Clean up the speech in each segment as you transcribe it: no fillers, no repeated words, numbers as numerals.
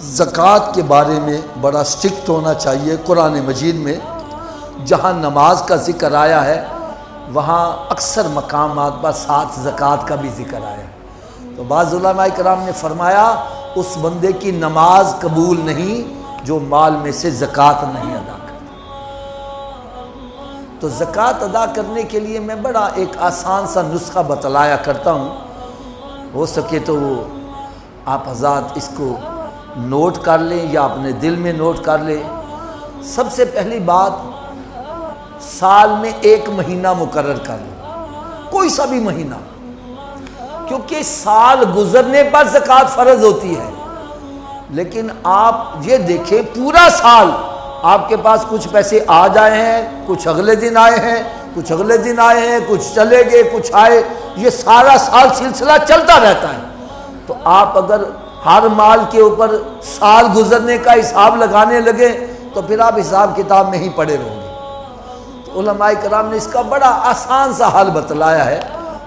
ज़कात के बारे में बड़ा स्ट्रिक्ट होना चाहिए। कुरान मजीद में जहाँ नमाज का ज़िक्र आया है वहाँ अक्सर मकामात पर साथ ज़कात का भी ज़िक्र आया है। तो बाज़ उलमा इकराम ने फरमाया उस बंदे की नमाज कबूल नहीं जो माल में से ज़कात नहीं अदा करता। तो ज़कात अदा करने के लिए मैं बड़ा एक आसान सा नुस्खा बतलाया करता हूँ। हो सके तो आप हज़रात इसको नोट कर लें या अपने दिल में नोट कर लें। सबसे पहली बात, साल में एक महीना मुकर्रर कर लो, कोई सा भी महीना, क्योंकि साल गुजरने पर ज़कात फ़र्ज होती है। लेकिन आप ये देखें पूरा साल आपके पास कुछ पैसे आ जाए हैं, कुछ अगले दिन आए हैं, कुछ अगले दिन आए हैं, कुछ चले गए, कुछ आए, ये सारा साल सिलसिला चलता रहता है। तो आप अगर हर माल के ऊपर साल गुजरने का हिसाब लगाने लगे तो फिर आप हिसाब किताब में ही पड़े रहोगे। तो उलमाए कराम ने इसका बड़ा आसान सा हल बतलाया है।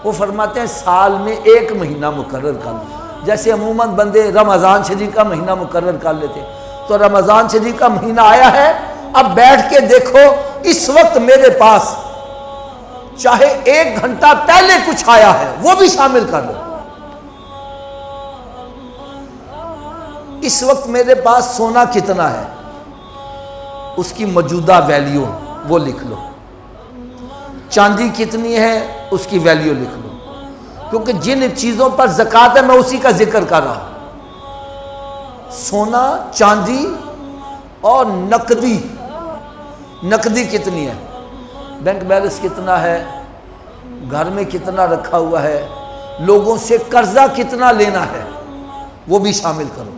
वो फरमाते हैं साल में एक महीना मुकर्रर कर लो। जैसे अमूमन बंदे रमज़ान शरीफ का महीना मुकर्रर कर लेते, तो रमज़ान शरीफ का महीना आया है, अब बैठ के देखो इस वक्त मेरे पास चाहे 1 घंटा पहले कुछ आया है वो भी शामिल कर लो। इस वक्त मेरे पास सोना कितना है उसकी मौजूदा वैल्यू वो लिख लो, चांदी कितनी है उसकी वैल्यू लिख लो, क्योंकि जिन चीज़ों पर ज़कात है मैं उसी का जिक्र कर रहा हूँ। सोना, चांदी और नकदी। नकदी कितनी है, बैंक बैलेंस कितना है, घर में कितना रखा हुआ है, लोगों से कर्जा कितना लेना है, वो भी शामिल करो,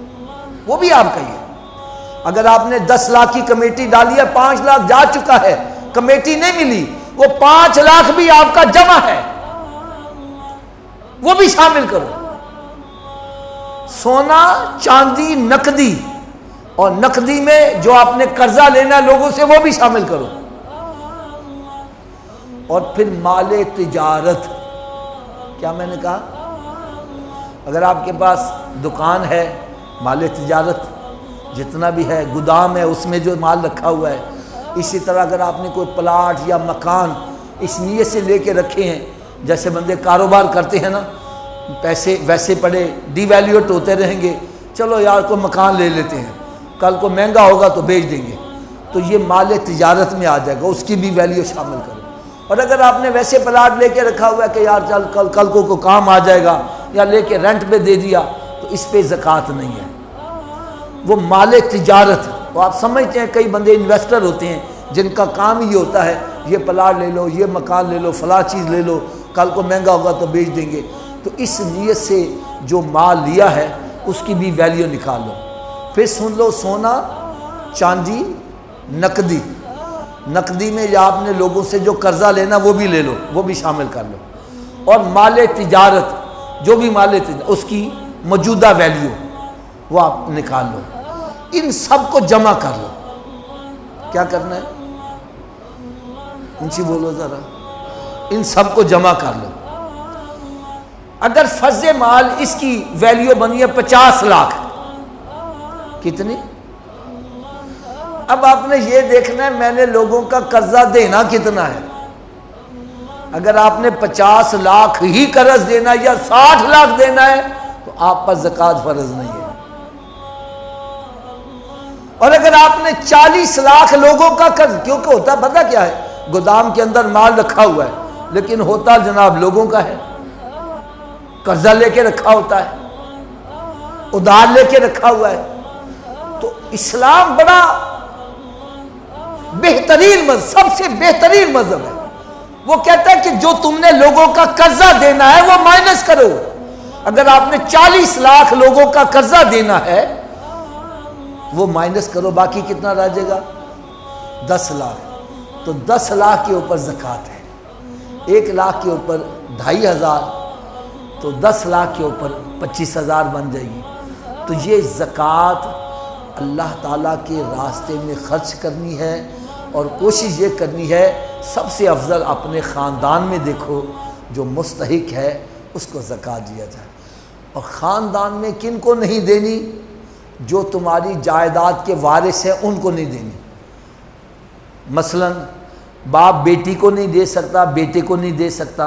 वो भी आपका ही है। अगर आपने 10 लाख की कमेटी डाली है, 5 लाख जा चुका है, कमेटी नहीं मिली, वो 5 लाख भी आपका जमा है, वो भी शामिल करो। सोना, चांदी, नकदी, और नकदी में जो आपने कर्जा लेना है लोगों से वो भी शामिल करो। और फिर माले तिजारत, क्या मैंने कहा, अगर आपके पास दुकान है, माले तिजारत जितना भी है, गोदाम है उसमें जो माल रखा हुआ है। इसी तरह अगर आपने कोई प्लाट या मकान इस नीयत से लेके रखे हैं, जैसे बंदे कारोबार करते हैं ना, पैसे वैसे पड़े डिवैल्यूएट होते रहेंगे, चलो यार को मकान ले लेते हैं, कल को महंगा होगा तो बेच देंगे, तो ये माले तिजारत में आ जाएगा, उसकी भी वैल्यू शामिल करो। और अगर आपने वैसे प्लाट लेके रखा हुआ है कि यार चल कल को काम आ जाएगा, या लेके रेंट पे दे दिया, तो इस पे ज़कात नहीं है, वो माले तिजारत। तो आप समझते हैं कई बंदे इन्वेस्टर होते हैं जिनका काम ही होता है ये प्लाट ले लो, ये मकान ले लो, फला चीज़ ले लो, कल को महंगा होगा तो बेच देंगे। तो इस नीयत से जो माल लिया है उसकी भी वैल्यू निकाल लो। फिर सुन लो, सोना, चांदी, नकदी, नकदी में या आपने लोगों से जो कर्जा लेना वो भी ले लो, वो भी शामिल कर लो। और माले तिजारत, जो भी माले तिजारत उसकी मौजूदा वैल्यू वो आप निकाल लो। इन सब को जमा कर लो। क्या करना है, ऊंची बोलो जरा, इन सब को जमा कर लो। अगर फर्ज माल इसकी वैल्यू बनी है 50 लाख, कितनी, अब आपने ये देखना है मैंने लोगों का कर्जा देना कितना है। अगर आपने 50 लाख ही कर्ज देना या 60 लाख देना है तो आप पर ज़कात फर्ज नहीं है। और अगर आपने 40 लाख लोगों का कर्ज, क्योंकि होता पता क्या है, गोदाम के अंदर माल रखा हुआ है लेकिन होता जनाब लोगों का है, कर्जा लेके रखा होता है, उधार लेके रखा हुआ है। तो इस्लाम बड़ा बेहतरीन मज़हब, सबसे बेहतरीन मज़हब है। वो कहता है कि जो तुमने लोगों का कर्जा देना है वो माइनस करो। अगर आपने 40 लाख लोगों का कर्जा देना है वो माइनस करो, बाकी कितना रह जाएगा, 10 लाख। तो 10 लाख के ऊपर ज़कात है, 1 लाख के ऊपर 2500, तो 10 लाख के ऊपर 25,000 बन जाएगी। तो ये ज़कात अल्लाह ताला के रास्ते में खर्च करनी है और कोशिश ये करनी है सबसे अफजल अपने ख़ानदान में देखो जो मुस्तहिक है उसको ज़कात दिया जाए। और ख़ानदान में किन को नहीं देनी, जो तुम्हारी जायदाद के वारिस हैं उनको नहीं देनी। मसलन बाप बेटी को नहीं दे सकता, बेटे को नहीं दे सकता,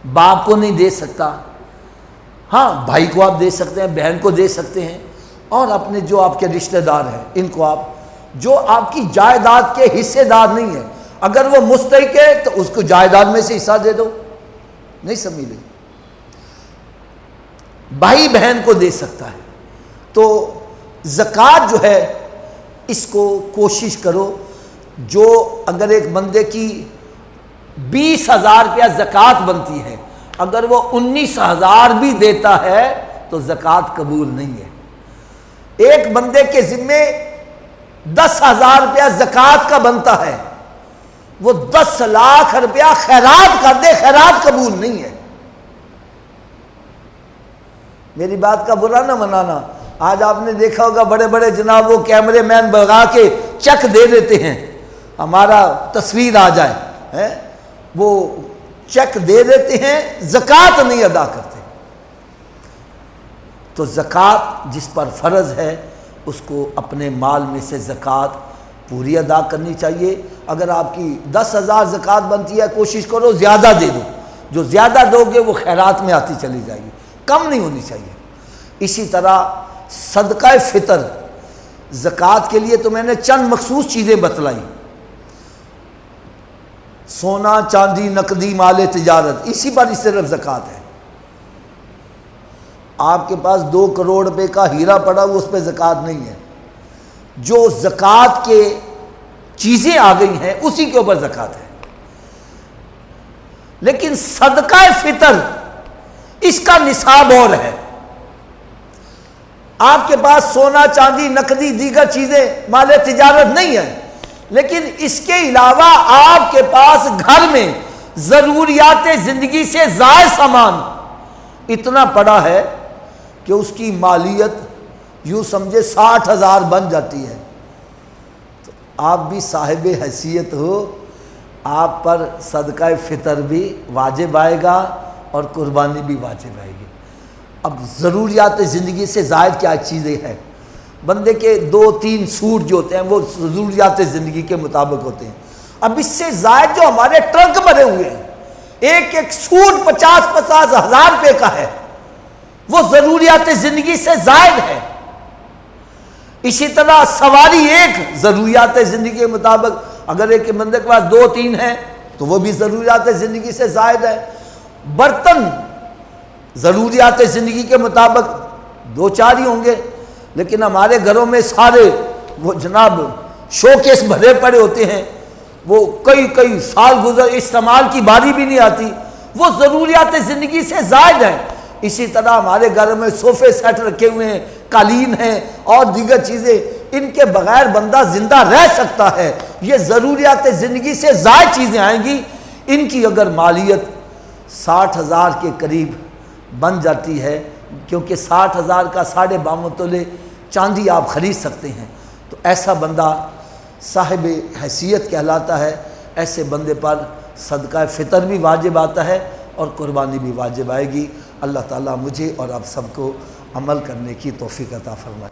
बाप को नहीं दे सकता। हाँ, भाई को आप दे सकते हैं, बहन को दे सकते हैं, और अपने जो आपके रिश्तेदार हैं इनको आप, जो आपकी जायदाद के हिस्सेदार नहीं है, अगर वो मुस्तहिक है तो उसको जायदाद में से हिस्सा दे दो, नहीं समझे। भाई बहन को दे सकता है। तो ज़कात जो है इसको कोशिश करो, जो अगर एक बंदे की 20,000 रुपया ज़कात बनती है, अगर वो 19,000 भी देता है तो ज़कात कबूल नहीं है। एक बंदे के ज़िम्मे 10,000 रुपया ज़कात का बनता है, वो 10 लाख रुपया खैरात कर दे, खैरात कबूल नहीं है। मेरी बात का बुरा ना मनाना। आज आपने देखा होगा बड़े बड़े जनाब वो कैमरे मैन भगा के चेक दे देते हैं, हमारा तस्वीर आ जाए है, वो चेक दे देते हैं, ज़कात नहीं अदा करते। तो ज़कात जिस पर फ़र्ज़ है उसको अपने माल में से ज़कात पूरी अदा करनी चाहिए। अगर आपकी 10,000 ज़कात बनती है, कोशिश करो ज़्यादा दे दो, जो ज़्यादा दोगे वो खैरात में आती चली जाएगी, कम नहीं होनी चाहिए। इसी तरह सदका फ़ितर, ज़कात के लिए तो मैंने चंद मखसूस चीज़ें बतलाई, सोना चांदी नकदी माल तिजारत, इसी पर सिर्फ ज़कात है। आपके पास 2 करोड़ रुपए का हीरा पड़ा हुआ, उस पर ज़कात नहीं है। जो ज़कात के चीज़ें आ गई हैं उसी के ऊपर ज़कात है। लेकिन सदका फ़ितर इसका निसाब और है। आपके पास सोना चांदी नकदी दीगर चीज़ें माल तिजारत नहीं है, लेकिन इसके अलावा आपके पास घर में ज़रूरियात ज़िंदगी से ज़ायद सामान इतना पड़ा है कि उसकी मालियत यूँ समझे 60,000 बन जाती है। तो आप भी साहिब हैसियत हो, आप पर सदका फ़ितर भी वाजिब आएगा और कुर्बानी भी वाजिब आएगी। अब ज़रूरियात ज़िंदगी से ज़ायद क्या चीज़ें हैं? बंदे के 2-3 सूट जो होते हैं वो ज़रूरियात ज़िंदगी के मुताबिक होते हैं। अब इससे ज़ायद जो हमारे ट्रंक भरे हुए हैं, एक एक सूट 50-50 हज़ार रुपये का है, वो ज़रूरियात ज़िंदगी से ज़ायद है। इसी तरह सवारी एक ज़रूरियात ज़िंदगी के मुताबिक, अगर एक बंदे के पास 2-3 हैं तो वो भी ज़रूरियात ज़िंदगी से ज़ायद है। बर्तन ज़रूरियात ज़िंदगी के मुताबिक 2-4 ही होंगे, लेकिन हमारे घरों में सारे वो जनाब शोकेस भरे पड़े होते हैं, वो कई साल गुजर इस्तेमाल की बारी भी नहीं आती, वो ज़रूरियात ज़िंदगी से ज़ायद है। इसी तरह हमारे घर में सोफ़े सेट रखे हुए हैं, कालीन हैं और दीगर चीज़ें, इनके बगैर बंदा ज़िंदा रह सकता है। ये ज़रूरियात ज़िंदगी से ज़ायद चीज़ें आएंगी, इनकी अगर मालियत 60,000 के करीब बन जाती है, क्योंकि 60,000 का 52.5 तोले चांदी आप ख़रीद सकते हैं, तो ऐसा बंदा साहिब हैसियत कहलाता है। ऐसे बंदे पर सदका फ़ितर भी वाजिब आता है और कुर्बानी भी वाजिब आएगी। अल्लाह ताला मुझे और आप सबको अमल करने की तौफीक अता फरमाए।